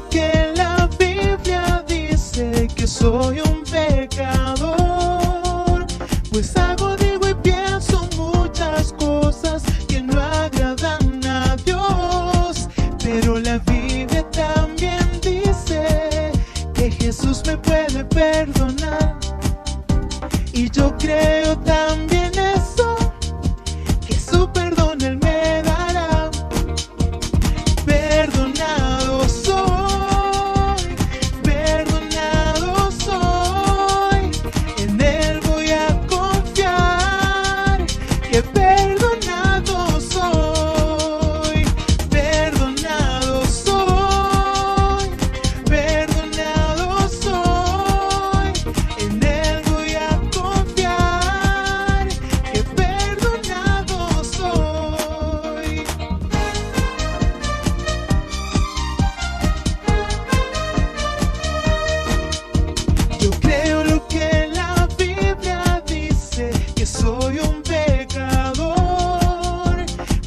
lo que la Biblia dice, que soy un pecador, pues hago, digo y pienso muchas cosas que no agradan a Dios. Pero la Biblia también dice que Jesús me puede perdonar, y yo creo también eso, que su perdón Él me dará. Perdonado soy, en Él voy a confiar, que perdonado soy, en Él voy a confiar, que perdonado soy. Yo creo lo que la Biblia dice, que soy un pecador,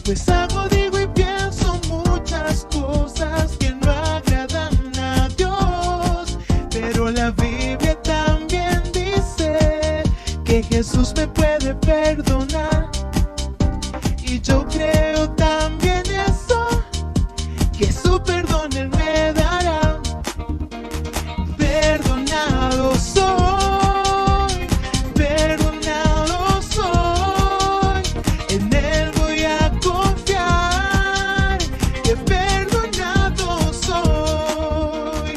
pues hago, digo y pienso muchas cosas que no agradan a Dios. Pero la Biblia también dice que Jesús me puede perdonar, y yo creo también eso, que su perdón Él me dará. Perdonado soy, en Él voy a confiar, que perdonado soy,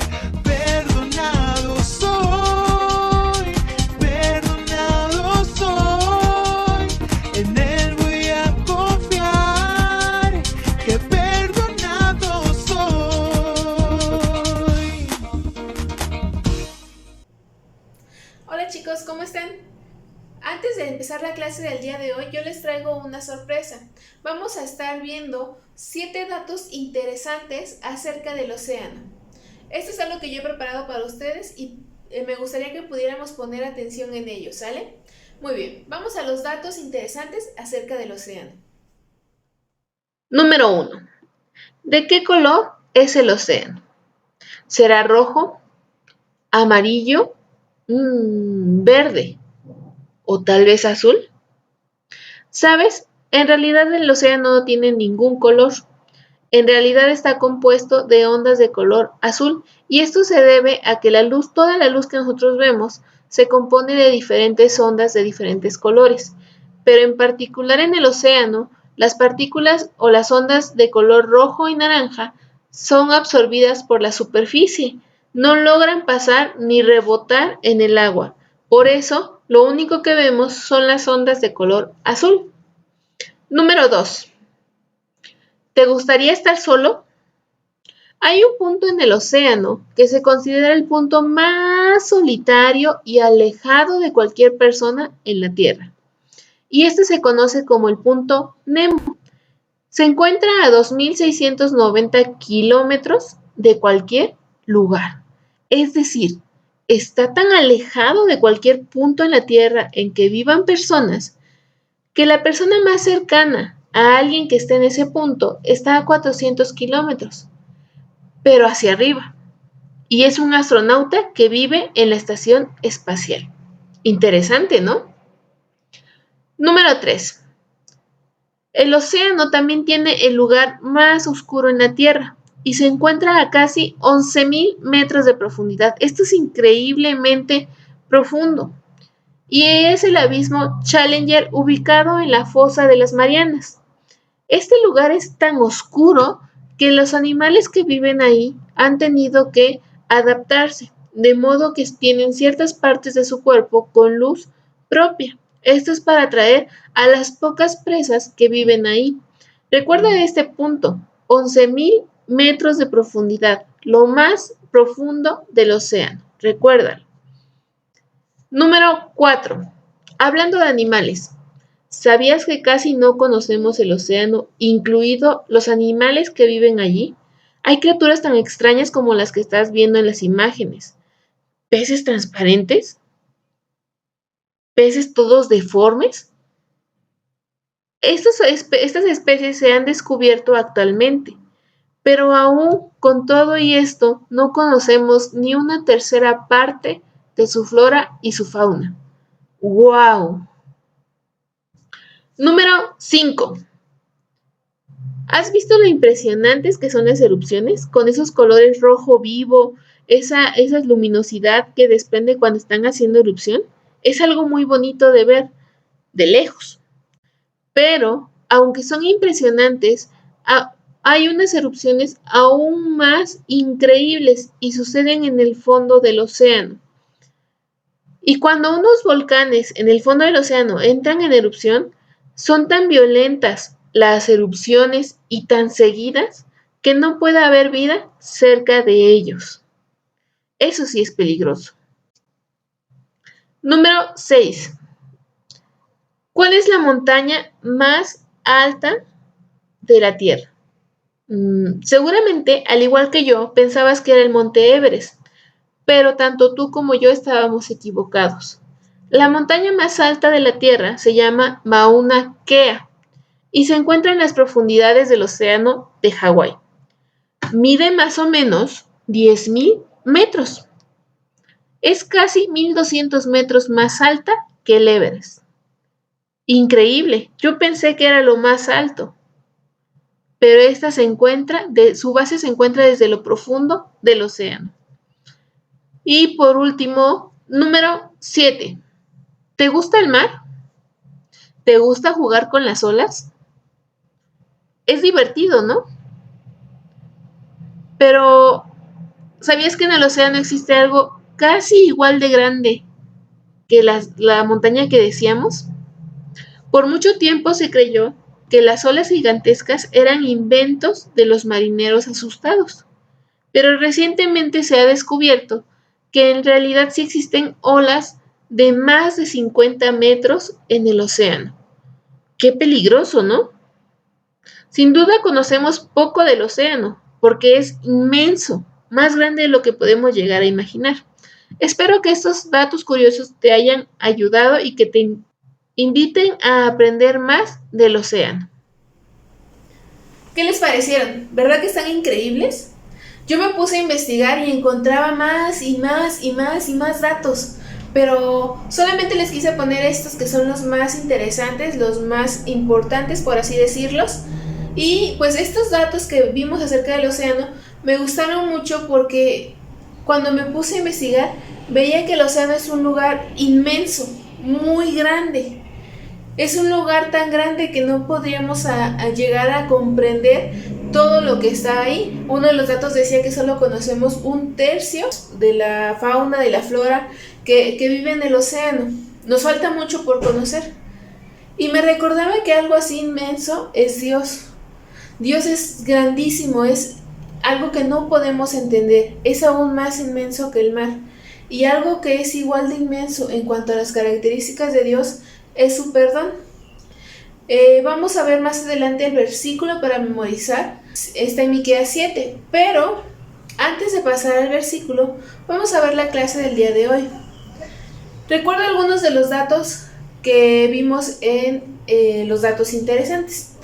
en Él voy a confiar, que perdonado soy. Hola chicos, ¿cómo están? Antes de empezar la clase del día de hoy, yo les traigo una sorpresa. Vamos a estar viendo 7 datos interesantes acerca del océano. Esto es algo que yo he preparado para ustedes y me gustaría que pudiéramos poner atención en ello, ¿sale? Muy bien, vamos a los datos interesantes acerca del océano. Número 1. ¿De qué color es el océano? ¿Será rojo, amarillo, verde o tal vez azul? ¿Sabes? En realidad el océano no tiene ningún color. En realidad está compuesto de ondas de color azul, y esto se debe a que toda la luz que nosotros vemos, se compone de diferentes ondas de diferentes colores. Pero en particular en el océano, las partículas o las ondas de color rojo y naranja son absorbidas por la superficie. No logran pasar ni rebotar en el agua. Por eso, lo único que vemos son las ondas de color azul. Número 2. ¿Te gustaría estar solo? Hay un punto en el océano que se considera el punto más solitario y alejado de cualquier persona en la Tierra. Y este se conoce como el punto Nemo. Se encuentra a 2.690 kilómetros de cualquier lugar. Es decir, está tan alejado de cualquier punto en la Tierra en que vivan personas, que la persona más cercana a alguien que esté en ese punto está a 400 kilómetros, pero hacia arriba. Y es un astronauta que vive en la estación espacial. Interesante, ¿no? Número 3. El océano también tiene el lugar más oscuro en la Tierra y se encuentra a casi 11.000 metros de profundidad. Esto es increíblemente profundo. Y es el abismo Challenger, ubicado en la fosa de las Marianas. Este lugar es tan oscuro que los animales que viven ahí han tenido que adaptarse, de modo que tienen ciertas partes de su cuerpo con luz propia. Esto es para atraer a las pocas presas que viven ahí. Recuerda este punto: 11.000 metros de profundidad, lo más profundo del océano. Recuérdalo. Número 4. Hablando de animales, ¿sabías que casi no conocemos el océano, incluidos los animales que viven allí? Hay criaturas tan extrañas como las que estás viendo en las imágenes. ¿Peces transparentes? ¿Peces todos deformes? Estas especies se han descubierto actualmente, Pero aún con todo y esto, no conocemos ni una tercera parte de su flora y su fauna. ¡Wow! Número 5. ¿Has visto lo impresionantes que son las erupciones? Con esos colores rojo vivo, esa luminosidad que desprende cuando están haciendo erupción. Es algo muy bonito de ver de lejos. Pero, aunque son impresionantes, hay unas erupciones aún más increíbles y suceden en el fondo del océano. Y cuando unos volcanes en el fondo del océano entran en erupción, son tan violentas las erupciones y tan seguidas que no puede haber vida cerca de ellos. Eso sí es peligroso. Número 6. ¿Cuál es la montaña más alta de la Tierra? Seguramente, al igual que yo, pensabas que era el Monte Everest, pero tanto tú como yo estábamos equivocados. La montaña más alta de la Tierra se llama Mauna Kea y se encuentra en las profundidades del océano de Hawái. Mide más o menos 10.000 metros. Es casi 1.200 metros más alta que el Everest. Increíble, yo pensé que era lo más alto. Pero su base se encuentra desde lo profundo del océano. Y por último, número 7. ¿Te gusta el mar? ¿Te gusta jugar con las olas? Es divertido, ¿no? Pero, ¿sabías que en el océano existe algo casi igual de grande que la montaña que decíamos? Por mucho tiempo se creyó que las olas gigantescas eran inventos de los marineros asustados, pero recientemente se ha descubierto que en realidad sí existen olas de más de 50 metros en el océano. ¡Qué peligroso!, ¿no? Sin duda conocemos poco del océano, porque es inmenso, más grande de lo que podemos llegar a imaginar. Espero que estos datos curiosos te hayan ayudado y que te inviten a aprender más del océano. ¿Qué les parecieron? ¿Verdad que están increíbles? Yo me puse a investigar y encontraba más y más y más y más datos, pero solamente les quise poner estos que son los más interesantes, los más importantes, por así decirlos. Y pues estos datos que vimos acerca del océano me gustaron mucho porque cuando me puse a investigar veía que el océano es un lugar inmenso, muy grande. Es un lugar tan grande que no podríamos llegar a comprender todo lo que está ahí. Uno de los datos decía que solo conocemos 1/3 de la fauna, de la flora que vive en el océano. Nos falta mucho por conocer. Y me recordaba que algo así inmenso es Dios. Dios es grandísimo, es algo que no podemos entender, es aún más inmenso que el mar. Y algo que es igual de inmenso en cuanto a las características de Dios es su perdón. Vamos a ver más adelante el versículo para memorizar. Está en Miqueas 7, pero antes de pasar al versículo, vamos a ver la clase del día de hoy. Recuerda algunos de los datos que vimos en los datos interesantes.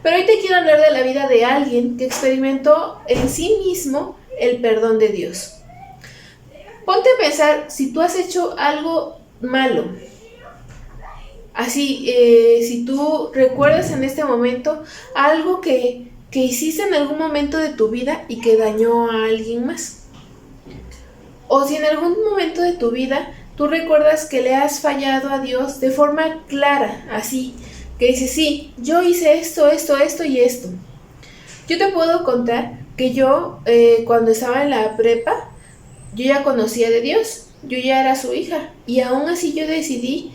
Pero hoy te quiero hablar de la vida de alguien que experimentó en sí mismo el perdón de Dios. Ponte a pensar si tú has hecho algo malo. Así, si tú recuerdas en este momento algo que hiciste en algún momento de tu vida y que dañó a alguien más. O si en algún momento de tu vida tú recuerdas que le has fallado a Dios de forma clara, así, que dices, sí, yo hice esto y esto. Yo te puedo contar que yo, cuando estaba en la prepa, yo ya conocía de Dios, yo ya era su hija, y aún así yo decidí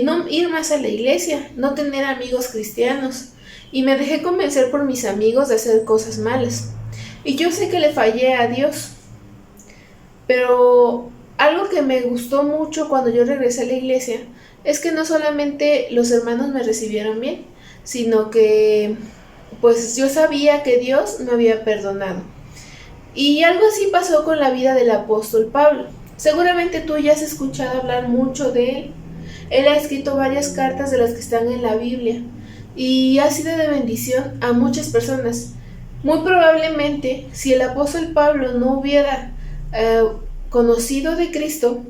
no ir más a la iglesia, no tener amigos cristianos, y me dejé convencer por mis amigos de hacer cosas malas. Y yo sé que le fallé a Dios, pero algo que me gustó mucho cuando yo regresé a la iglesia es que no solamente los hermanos me recibieron bien, sino que pues yo sabía que Dios me había perdonado. Y algo así pasó con la vida del apóstol Pablo. Seguramente tú ya has escuchado hablar mucho de él. Él ha escrito varias cartas de las que están en la Biblia y ha sido de bendición a muchas personas. Muy probablemente, si el apóstol Pablo no hubiera conocido de Cristo,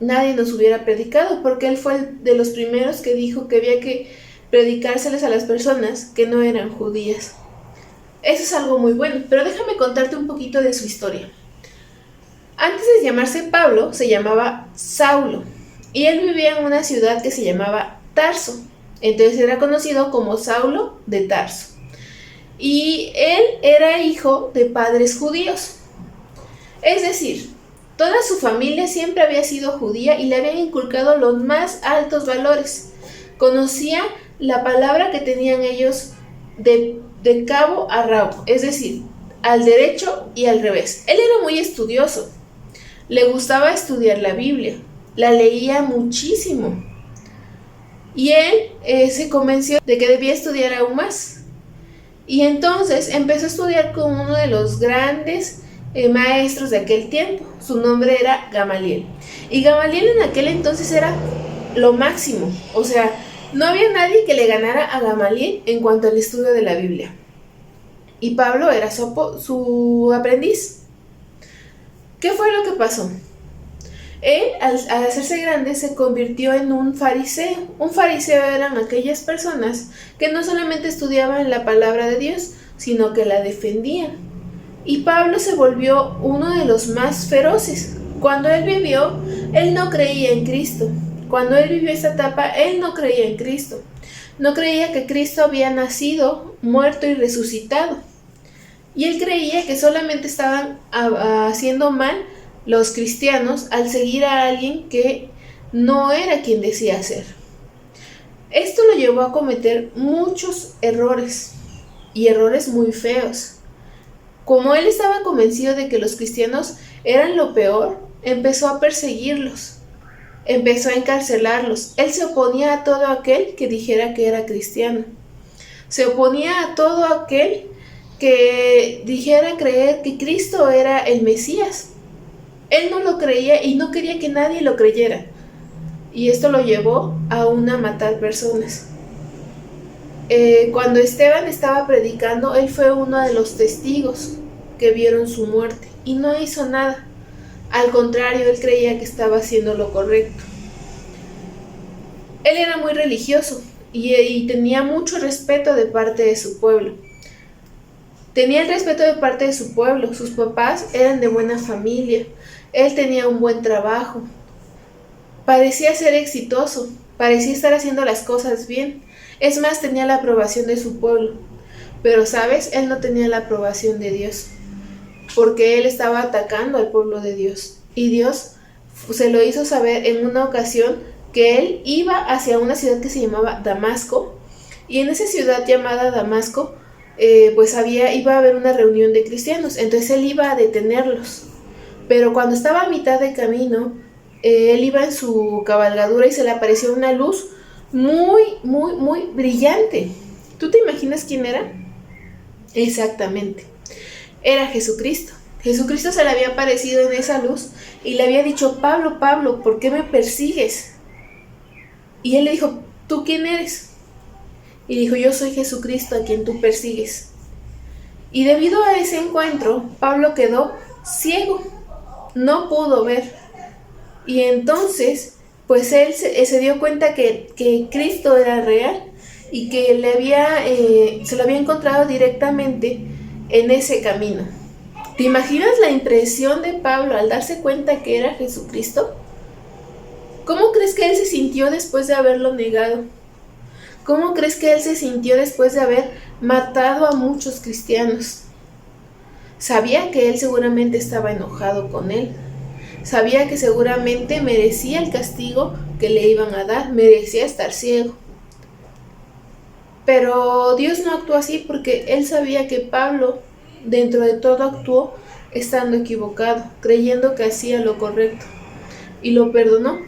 nadie nos hubiera predicado, porque él fue de los primeros que dijo que había que predicárseles a las personas que no eran judías. Eso es algo muy bueno, pero déjame contarte un poquito de su historia. Antes de llamarse Pablo, se llamaba Saulo, y él vivía en una ciudad que se llamaba Tarso. Entonces era conocido como Saulo de Tarso. Y él era hijo de padres judíos. Es decir, toda su familia siempre había sido judía y le habían inculcado los más altos valores. Conocía la palabra que tenían ellos de cabo a rabo, es decir, al derecho y al revés. Él era muy estudioso. Le gustaba estudiar la Biblia. La leía muchísimo. Y él se convenció de que debía estudiar aún más. Y entonces empezó a estudiar con uno de los grandes maestros de aquel tiempo. Su nombre era Gamaliel. Y Gamaliel en aquel entonces era lo máximo. O sea, no había nadie que le ganara a Gamaliel en cuanto al estudio de la Biblia. Y Pablo era su aprendiz. ¿Qué fue lo que pasó? Él, al hacerse grande, se convirtió en un fariseo. Un fariseo eran aquellas personas que no solamente estudiaban la palabra de Dios, sino que la defendían. Y Pablo se volvió uno de los más feroces. Cuando él vivió, él no creía en Cristo. Cuando él vivió esta etapa, él no creía en Cristo. No creía que Cristo había nacido, muerto y resucitado. Y él creía que solamente estaban haciendo mal los cristianos al seguir a alguien que no era quien decía ser. Esto lo llevó a cometer muchos errores, y errores muy feos. Como él estaba convencido de que los cristianos eran lo peor, empezó a perseguirlos, empezó a encarcelarlos. Él se oponía a todo aquel que dijera que era cristiano. Se oponía a todo aquel que dijera creer que Cristo era el Mesías. Él no lo creía y no quería que nadie lo creyera. Y esto lo llevó a matar personas. Cuando Esteban estaba predicando, él fue uno de los testigos que vieron su muerte y no hizo nada. Al contrario, él creía que estaba haciendo lo correcto. Él era muy religioso y tenía mucho respeto de parte de su pueblo. Tenía el respeto de parte de su pueblo. Sus papás eran de buena familia. Él tenía un buen trabajo. Parecía ser exitoso. Parecía estar haciendo las cosas bien. Es más, tenía la aprobación de su pueblo. Pero, ¿sabes? Él no tenía la aprobación de Dios. Porque él estaba atacando al pueblo de Dios. Y Dios se lo hizo saber en una ocasión que él iba hacia una ciudad que se llamaba Damasco. Y en esa ciudad llamada Damasco, iba a haber una reunión de cristianos. Entonces él iba a detenerlos. Pero cuando estaba a mitad de camino, él iba en su cabalgadura y se le apareció una luz muy, muy, muy brillante. ¿Tú te imaginas quién era? Exactamente. Era Jesucristo. Jesucristo se le había aparecido en esa luz y le había dicho: Pablo, Pablo, ¿por qué me persigues? Y él le dijo: ¿tú quién eres? Y dijo: yo soy Jesucristo a quien tú persigues. Y debido a ese encuentro, Pablo quedó ciego. No pudo ver. Y entonces, pues él se dio cuenta que Cristo era real y que se lo había encontrado directamente en ese camino. ¿Te imaginas la impresión de Pablo al darse cuenta que era Jesucristo? ¿Cómo crees que él se sintió después de haberlo negado? ¿Cómo crees que él se sintió después de haber matado a muchos cristianos? Sabía que él seguramente estaba enojado con él. Sabía que seguramente merecía el castigo que le iban a dar, merecía estar ciego. Pero Dios no actuó así porque él sabía que Pablo, dentro de todo, actuó estando equivocado, creyendo que hacía lo correcto, y lo perdonó.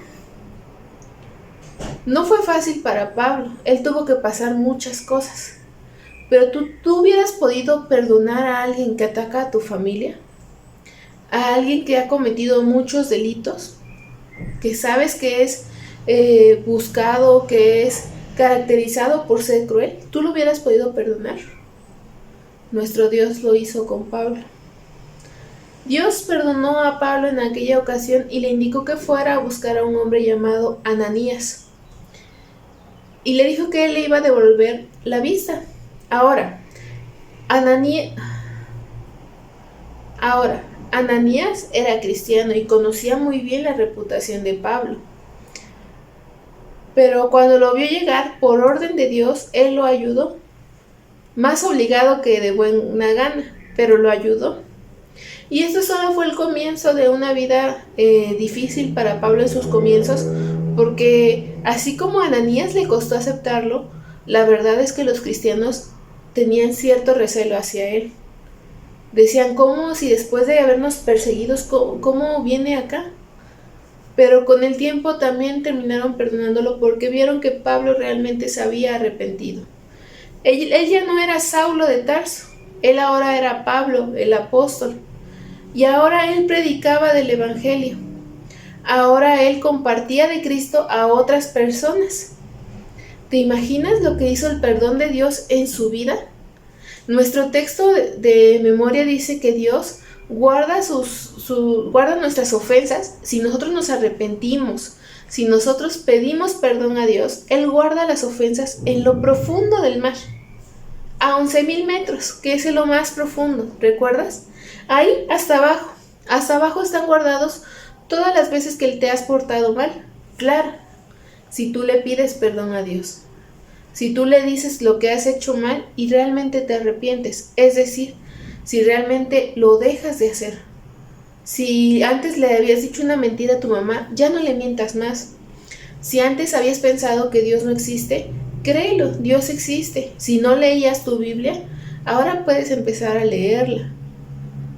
No fue fácil para Pablo, él tuvo que pasar muchas cosas. Pero tú hubieras podido perdonar a alguien que ataca a tu familia, a alguien que ha cometido muchos delitos, que sabes que es buscado, que es caracterizado por ser cruel. ¿Tú lo hubieras podido perdonar? nuestro Dios lo hizo con Pablo. Dios perdonó a Pablo en aquella ocasión y le indicó que fuera a buscar a un hombre llamado Ananías. Y le dijo que él le iba a devolver la vista. Ahora, Ananías era cristiano y conocía muy bien la reputación de Pablo. Pero cuando lo vio llegar por orden de Dios, él lo ayudó. Más obligado que de buena gana, pero lo ayudó. Y esto solo fue el comienzo de una vida difícil para Pablo en sus comienzos, porque así como a Ananías le costó aceptarlo, la verdad es que los cristianos tenían cierto recelo hacia él. Decían, ¿cómo si después de habernos perseguidos, cómo viene acá? Pero con el tiempo también terminaron perdonándolo porque vieron que Pablo realmente se había arrepentido. Él ya no era Saulo de Tarso, él ahora era Pablo, el apóstol. Y ahora él predicaba del Evangelio. Ahora él compartía de Cristo a otras personas. ¿Te imaginas lo que hizo el perdón de Dios en su vida? Nuestro texto de memoria dice que Dios guarda nuestras ofensas si nosotros nos arrepentimos. Si nosotros pedimos perdón a Dios, Él guarda las ofensas en lo profundo del mar. A 11,000 metros, que es lo más profundo, ¿recuerdas? Ahí hasta abajo están guardados todas las veces que te has portado mal. Claro, si tú le pides perdón a Dios. Si tú le dices lo que has hecho mal y realmente te arrepientes, es decir, si realmente lo dejas de hacer. Si antes le habías dicho una mentira a tu mamá, ya no le mientas más. Si antes habías pensado que Dios no existe, créelo, Dios existe. Si no leías tu Biblia, ahora puedes empezar a leerla.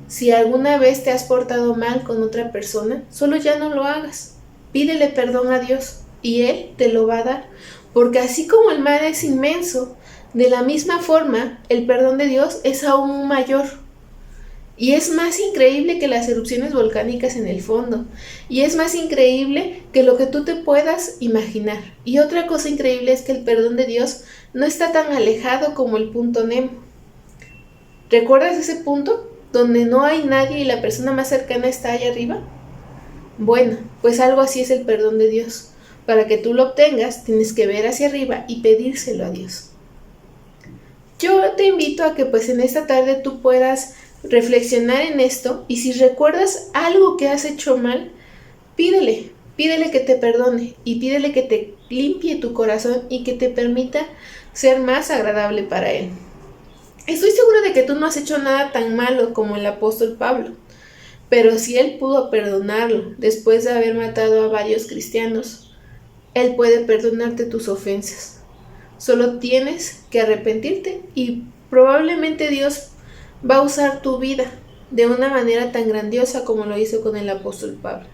Si alguna vez te has portado mal con otra persona, solo ya no lo hagas. Pídele perdón a Dios y Él te lo va a dar. Porque así como el mar es inmenso, de la misma forma, el perdón de Dios es aún mayor. Y es más increíble que las erupciones volcánicas en el fondo. Y es más increíble que lo que tú te puedas imaginar. Y otra cosa increíble es que el perdón de Dios no está tan alejado como el punto Nemo. ¿Recuerdas ese punto? Donde no hay nadie y la persona más cercana está allá arriba. Bueno, pues algo así es el perdón de Dios. Para que tú lo obtengas, tienes que ver hacia arriba y pedírselo a Dios. Yo te invito a que pues en esta tarde tú puedas reflexionar en esto y si recuerdas algo que has hecho mal, pídele que te perdone y pídele que te limpie tu corazón y que te permita ser más agradable para Él. Estoy segura de que tú no has hecho nada tan malo como el apóstol Pablo, pero si Él pudo perdonarlo después de haber matado a varios cristianos, Él puede perdonarte tus ofensas. Solo tienes que arrepentirte y probablemente Dios va a usar tu vida de una manera tan grandiosa como lo hizo con el apóstol Pablo.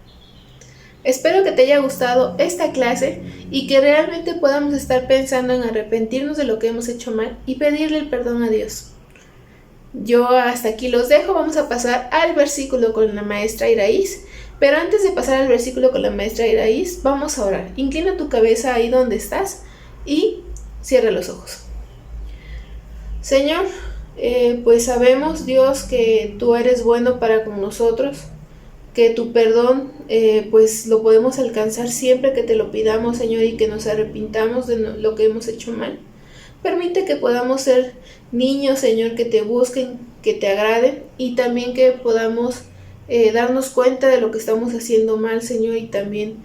Espero que te haya gustado esta clase y que realmente podamos estar pensando en arrepentirnos de lo que hemos hecho mal y pedirle el perdón a Dios. Yo hasta aquí los dejo, vamos a pasar al versículo con la maestra Iraís. Pero antes de pasar al versículo con la maestra Iraís, vamos a orar. Inclina tu cabeza ahí donde estás y cierra los ojos. Señor, pues sabemos, Dios, que tú eres bueno para con nosotros, que tu perdón pues lo podemos alcanzar siempre que te lo pidamos, Señor, y que nos arrepintamos de lo que hemos hecho mal. Permite que podamos ser niños, Señor, que te busquen, que te agraden y también que podamos darnos cuenta de lo que estamos haciendo mal, Señor, y también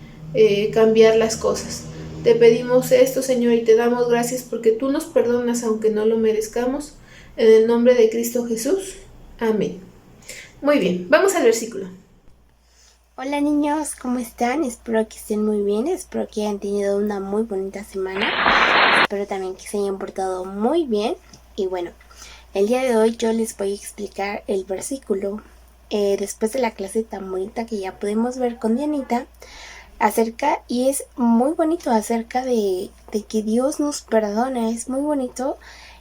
cambiar las cosas. Te pedimos esto, Señor, y te damos gracias porque tú nos perdonas aunque no lo merezcamos. En el nombre de Cristo Jesús. Amén. Muy bien, vamos al versículo. Hola niños, ¿cómo están? Espero que estén muy bien, espero que hayan tenido una muy bonita semana. Espero también que se hayan portado muy bien. Y bueno, el día de hoy yo les voy a explicar el versículo después de la clase tan bonita que ya pudimos ver con Dianita y es muy bonito acerca de que Dios nos perdona, es muy bonito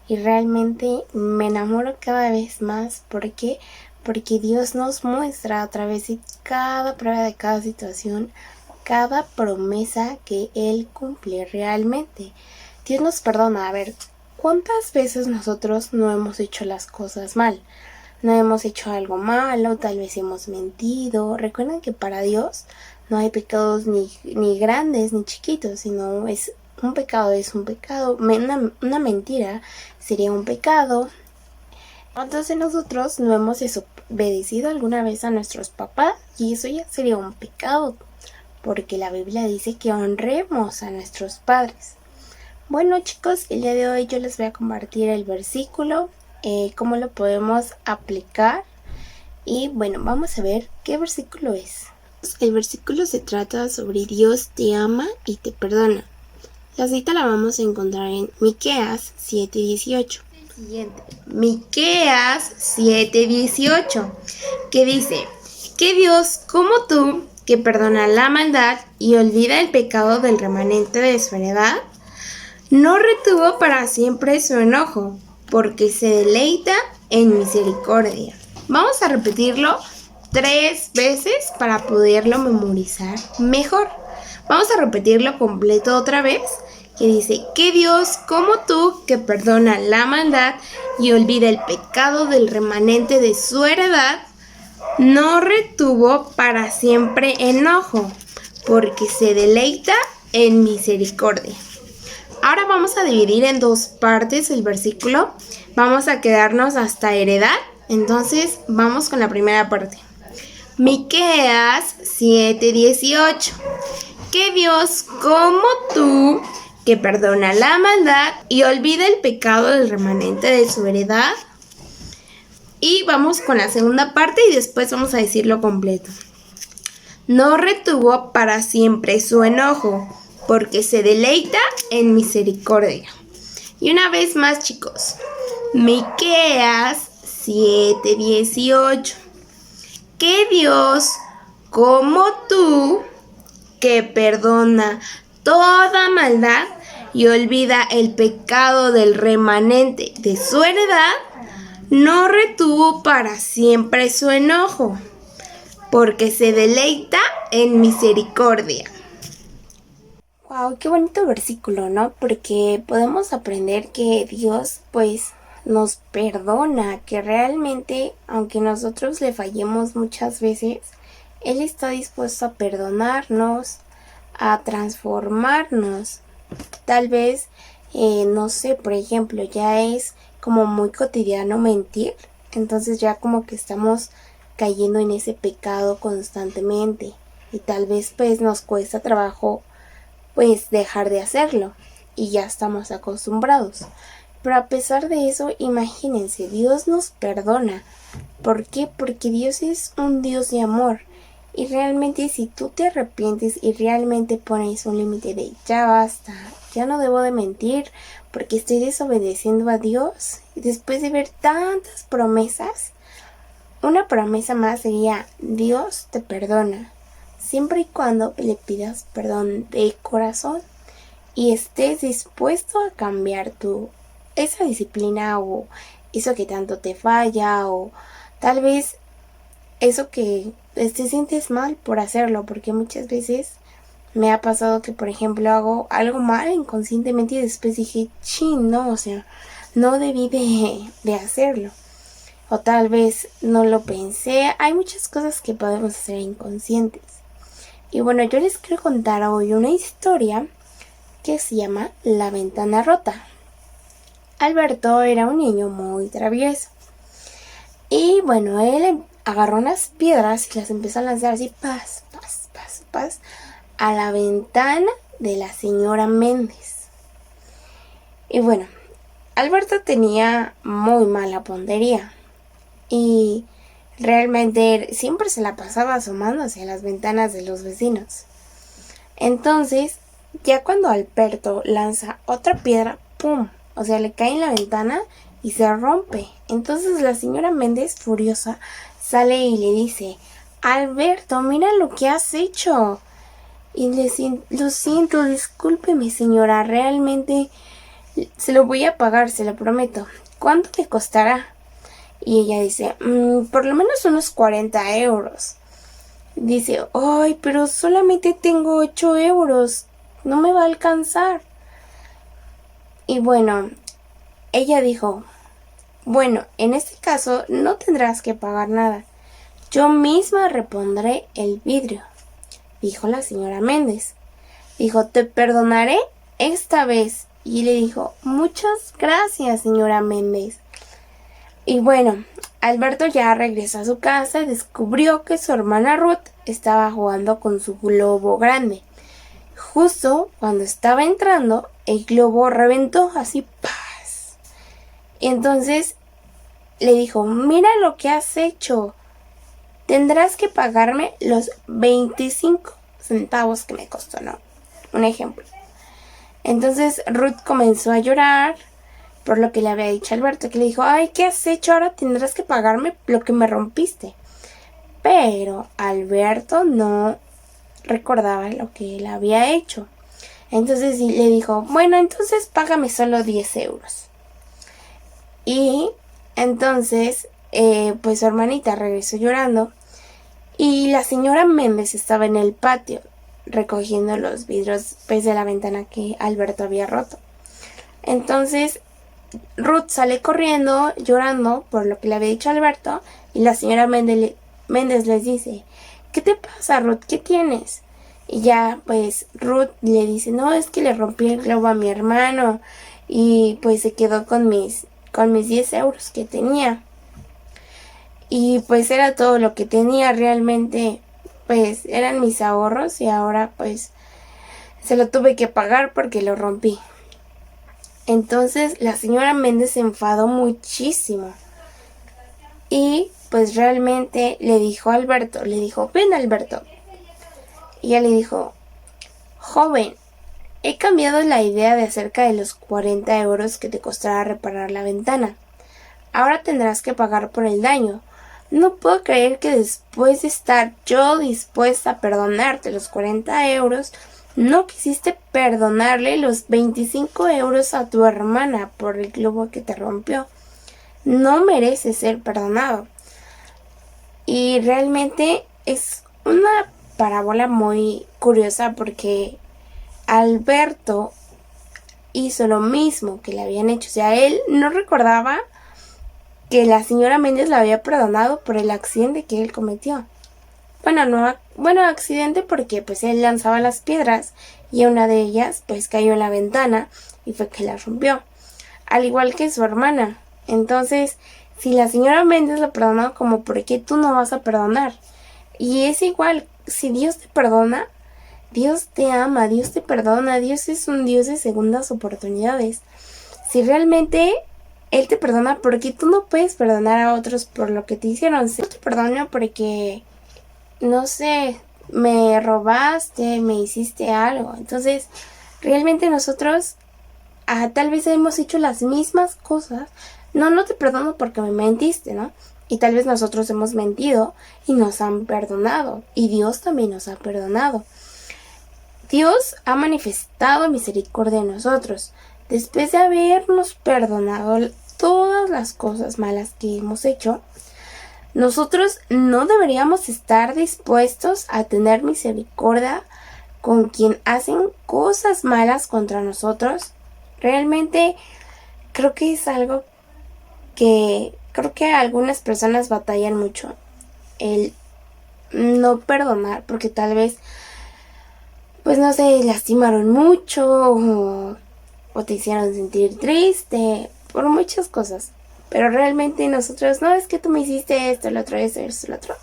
y realmente me enamoro cada vez más porque Dios nos muestra a través de cada prueba, de cada situación, cada promesa que Él cumple realmente. Dios nos perdona. A ver, ¿Cuántas veces nosotros no hemos hecho las cosas mal? No hemos hecho algo malo, tal vez hemos mentido. Recuerden que para Dios no hay pecados ni grandes ni chiquitos, sino es un pecado, es un pecado. Una mentira sería un pecado. Entonces nosotros no hemos desobedecido alguna vez a nuestros papás y eso ya sería un pecado, porque la Biblia dice que honremos a nuestros padres. Bueno, chicos, el día de hoy yo les voy a compartir el versículo, cómo lo podemos aplicar. Y bueno, vamos a ver qué versículo es. El versículo se trata sobre Dios te ama y te perdona. La cita la vamos a encontrar en Miqueas 7:18. Siguiente, Miqueas 7:18, que dice: que Dios como tú, que perdona la maldad y olvida el pecado del remanente de su heredad, no retuvo para siempre su enojo, porque se deleita en misericordia. Vamos a repetirlo 3 veces para poderlo memorizar mejor. Vamos a repetirlo completo otra vez, que dice: que Dios como tú, que perdona la maldad y olvida el pecado del remanente de su heredad, no retuvo para siempre enojo, porque se deleita en misericordia. Ahora vamos a dividir en 2 partes el versículo. Vamos a quedarnos hasta heredad. Entonces vamos con la primera parte. Miqueas 7:18. Que Dios como tú, que perdona la maldad y olvida el pecado del remanente de su heredad. Y vamos con la segunda parte y después vamos a decirlo completo. No retuvo para siempre su enojo, porque se deleita en misericordia. Y una vez más, chicos. Miqueas 7:18. Que Dios, como tú, que perdona toda maldad y olvida el pecado del remanente de su heredad, no retuvo para siempre su enojo, porque se deleita en misericordia. Wow, qué bonito versículo, ¿no? Porque podemos aprender que Dios, pues, nos perdona, que realmente, aunque nosotros le fallemos muchas veces, Él está dispuesto a perdonarnos, a transformarnos. Tal vez, no sé, por ejemplo, ya es como muy cotidiano mentir, entonces ya como que estamos cayendo en ese pecado constantemente y tal vez pues nos cuesta trabajo pues dejar de hacerlo y ya estamos acostumbrados. Pero a pesar de eso, imagínense, Dios nos perdona. ¿Por qué? Porque Dios es un Dios de amor. Y realmente si tú te arrepientes y realmente pones un límite de ya basta, ya no debo de mentir porque estoy desobedeciendo a Dios, y después de ver tantas promesas, una promesa más sería: Dios te perdona, siempre y cuando le pidas perdón de corazón y estés dispuesto a cambiar esa disciplina o eso que tanto te falla, o tal vez eso que te sientes mal por hacerlo, porque muchas veces me ha pasado que, por ejemplo, hago algo mal inconscientemente y después dije, chin, no, o sea, no debí de hacerlo. O tal vez no lo pensé. Hay muchas cosas que podemos hacer inconscientes. Y bueno, yo les quiero contar hoy una historia que se llama La ventana rota. Alberto era un niño muy travieso. Y bueno, él agarró unas piedras y las empezó a lanzar así, paz, paz, paz, paz, a la ventana de la señora Méndez. Y bueno, Alberto tenía muy mala puntería y realmente siempre se la pasaba asomándose a las ventanas de los vecinos. Entonces, ya cuando Alberto lanza otra piedra, ¡pum!, o sea, le cae en la ventana y se rompe. Entonces la señora Méndez, furiosa, sale y le dice: Alberto, mira lo que has hecho. Y le dice: lo siento, discúlpeme señora, realmente se lo voy a pagar, se lo prometo. ¿Cuánto me costará? Y ella dice: por lo menos unos 40 euros. Dice: ay, pero solamente tengo 8 euros, no me va a alcanzar. Y bueno, ella dijo, bueno, en este caso no tendrás que pagar nada. Yo misma repondré el vidrio, dijo la señora Méndez. Dijo, te perdonaré esta vez. Y le dijo, muchas gracias, señora Méndez. Y bueno, Alberto ya regresó a su casa y descubrió que su hermana Ruth estaba jugando con su globo grande. Justo cuando estaba entrando, el globo reventó así, ¡paz! Y entonces le dijo, mira lo que has hecho. Tendrás que pagarme los 25 centavos que me costó, ¿no? Un ejemplo. Entonces Ruth comenzó a llorar por lo que le había dicho Alberto, que le dijo, ay, ¿qué has hecho? Ahora tendrás que pagarme lo que me rompiste. Pero Alberto no recordaba lo que él había hecho. Entonces le dijo, bueno, entonces págame solo 10 euros. Y entonces, pues su hermanita regresó llorando y la señora Méndez estaba en el patio recogiendo los vidrios pues, de la ventana que Alberto había roto. Entonces Ruth sale corriendo llorando por lo que le había dicho Alberto y la señora Méndez les dice, ¿qué te pasa, Ruth? ¿Qué tienes? Y ya pues Ruth le dice, no, es que le rompí el globo a mi hermano y pues se quedó con mis 10 euros que tenía. Y pues era todo lo que tenía realmente, pues eran mis ahorros y ahora pues se lo tuve que pagar porque lo rompí. Entonces la señora Méndez se enfadó muchísimo y pues realmente le dijo a Alberto, le dijo, ven Alberto. Y ella le dijo, joven, he cambiado la idea de acerca de los 40 euros que te costará reparar la ventana. Ahora tendrás que pagar por el daño. No puedo creer que después de estar yo dispuesta a perdonarte los 40 euros, no quisiste perdonarle los 25 euros a tu hermana por el globo que te rompió. No mereces ser perdonado. Y realmente es una parábola muy curiosa porque Alberto hizo lo mismo que le habían hecho. O sea, él no recordaba que la señora Méndez la había perdonado por el accidente que él cometió. Bueno, accidente porque pues él lanzaba las piedras y una de ellas pues cayó en la ventana y fue que la rompió. Al igual que su hermana. Entonces, si la señora Méndez lo perdonó, como ¿por qué tú no vas a perdonar? Y es igual, si Dios te perdona, Dios te ama, Dios te perdona, Dios es un Dios de segundas oportunidades. Si realmente Él te perdona, ¿por qué tú no puedes perdonar a otros por lo que te hicieron? Si no te perdono porque, no sé, me robaste, me hiciste algo. Entonces, realmente nosotros tal vez hemos hecho las mismas cosas. No te perdono porque me mentiste, ¿no? Y tal vez nosotros hemos mentido y nos han perdonado. Y Dios también nos ha perdonado. Dios ha manifestado misericordia en nosotros. Después de habernos perdonado todas las cosas malas que hemos hecho, nosotros no deberíamos estar dispuestos a tener misericordia con quien hacen cosas malas contra nosotros. Realmente creo que es algo que creo que algunas personas batallan mucho, el no perdonar, porque tal vez pues no sé, lastimaron mucho o te hicieron sentir triste por muchas cosas. Pero realmente nosotros, no, es que tú me hiciste esto, el otro, esto, el otro.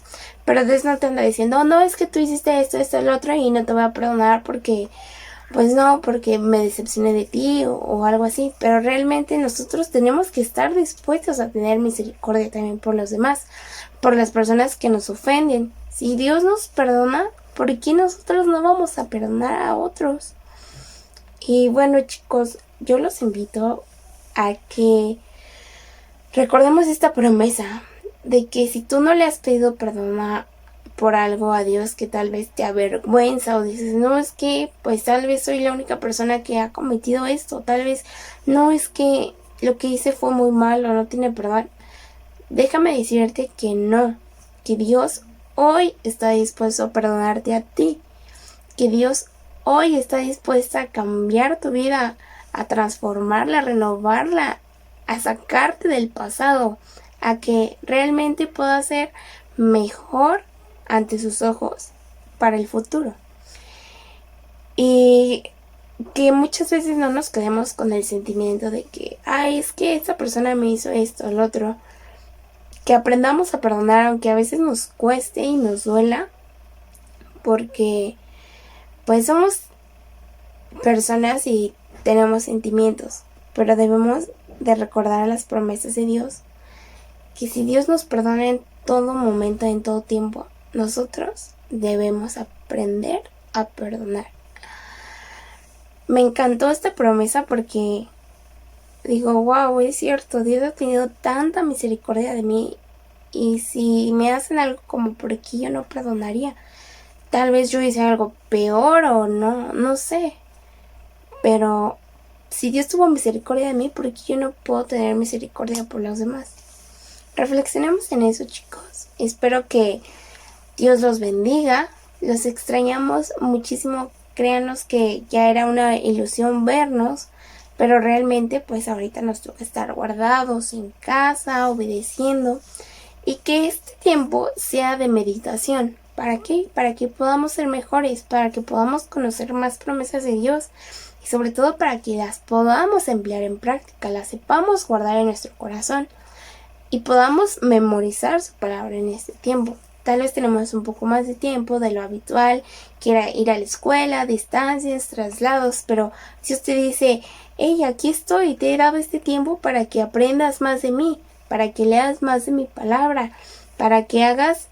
Pero Dios no te anda diciendo, no, es que tú hiciste esto, el otro y no te voy a perdonar porque, pues no, porque me decepcioné de ti o algo así. Pero realmente nosotros tenemos que estar dispuestos a tener misericordia también por los demás, por las personas que nos ofenden. Si Dios nos perdona, ¿por qué nosotros no vamos a perdonar a otros? Y bueno, chicos, yo los invito a que recordemos esta promesa de que si tú no le has pedido perdón por algo a Dios que tal vez te avergüenza o dices, no, es que pues tal vez soy la única persona que ha cometido esto, tal vez no, es que lo que hice fue muy malo, no tiene perdón. Déjame decirte que no, que Dios hoy está dispuesto a perdonarte a ti, que Dios hoy está dispuesta a cambiar tu vida, a transformarla, a renovarla, a sacarte del pasado, a que realmente puedas ser mejor ante sus ojos para el futuro. Y que muchas veces no nos quedemos con el sentimiento de que, ay, es que esta persona me hizo esto, el otro. Que aprendamos a perdonar, aunque a veces nos cueste y nos duela, porque pues somos personas y tenemos sentimientos, pero debemos de recordar las promesas de Dios, que si Dios nos perdona en todo momento, en todo tiempo, nosotros debemos aprender a perdonar. Me encantó esta promesa porque digo, wow, es cierto, Dios ha tenido tanta misericordia de mí, y si me hacen algo como por aquí, yo no perdonaría. Tal vez yo hice algo peor o no sé. Pero si Dios tuvo misericordia de mí, ¿por qué yo no puedo tener misericordia por los demás? Reflexionemos en eso, chicos. Espero que Dios los bendiga. Los extrañamos muchísimo. Créanos que ya era una ilusión vernos, pero realmente pues ahorita nos toca estar guardados en casa, obedeciendo, y que este tiempo sea de meditación. ¿Para qué? Para que podamos ser mejores, para que podamos conocer más promesas de Dios y sobre todo para que las podamos emplear en práctica, las sepamos guardar en nuestro corazón y podamos memorizar su palabra en este tiempo. Tal vez tenemos un poco más de tiempo de lo habitual, quiera ir a la escuela, distancias, traslados, pero si usted dice, hey, aquí estoy, te he dado este tiempo para que aprendas más de mí, para que leas más de mi palabra, para que hagas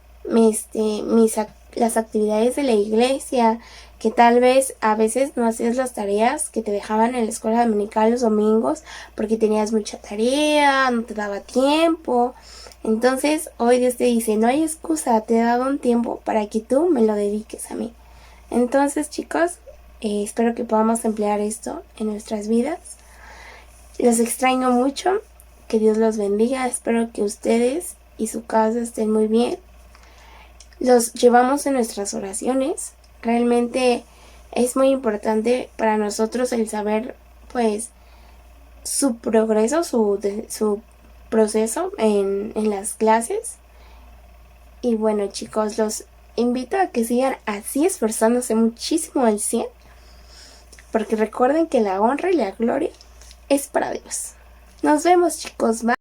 las actividades de la iglesia, que tal vez a veces no hacías las tareas que te dejaban en la escuela dominical los domingos porque tenías mucha tarea, no te daba tiempo. Entonces hoy Dios te dice, no hay excusa, te he dado un tiempo para que tú me lo dediques a mí. Entonces, chicos, espero que podamos emplear esto en nuestras vidas. Los extraño mucho, que Dios los bendiga, espero que ustedes y su casa estén muy bien. Los llevamos en nuestras oraciones. Realmente es muy importante para nosotros el saber pues su progreso, su proceso en las clases. Y bueno, chicos, los invito a que sigan así esforzándose muchísimo al 100, porque recuerden que la honra y la gloria es para Dios. Nos vemos, chicos, bye.